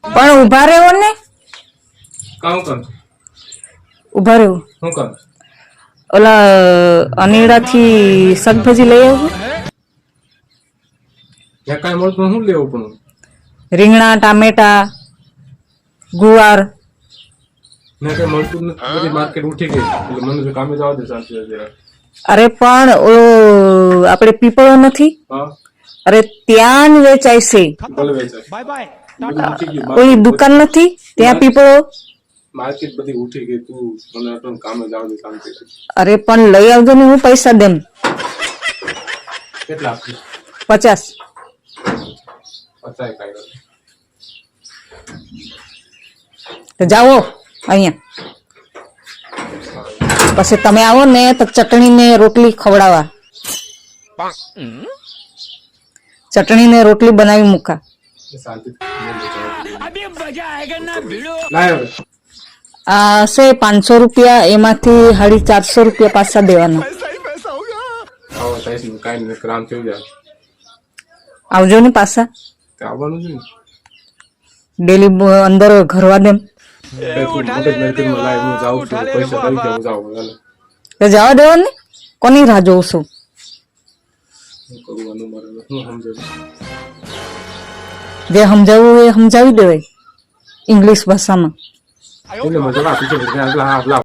પણ ઉભા રહેવો ને, ઉભા રહેવું. ઓલા અનીડા થી શાકભાજી લઈ આવું. રીંગણા, ટામેટા, ગુવાર. અરે પણ આપડે પીપળો નથી, અરે ત્યાં જ વેચાય છે. ઓલી દુકાન નથી ત્યાં પીપળો. માર્કેટ બધી ઉઠી ગઈ, તું મને અટણ કામે જાવ દે શાંતિ. અરે પણ લઈ આવજો ને, હું પૈસા દેમ. કેટલા? 50. 50 કાઈ તો જાઓ અહીંયા. પછી તમે આવો ને તો ચટણી ને રોટલી ખવડાવવા. ચટણી ને રોટલી બનાવી મૂકા. આ છે 500 રૂપિયા, એમાંથી 450 રૂપિયા પાછા દેવાના. આવજો ને પાછા. ડેલી અંદર ઘરવા દેમ. જવા દેવા ને, કોની રાહ જોઉં છું? જે સમજાવવું એ સમજાવી દેવાય ઇંગ્લિશ ભાષામાં.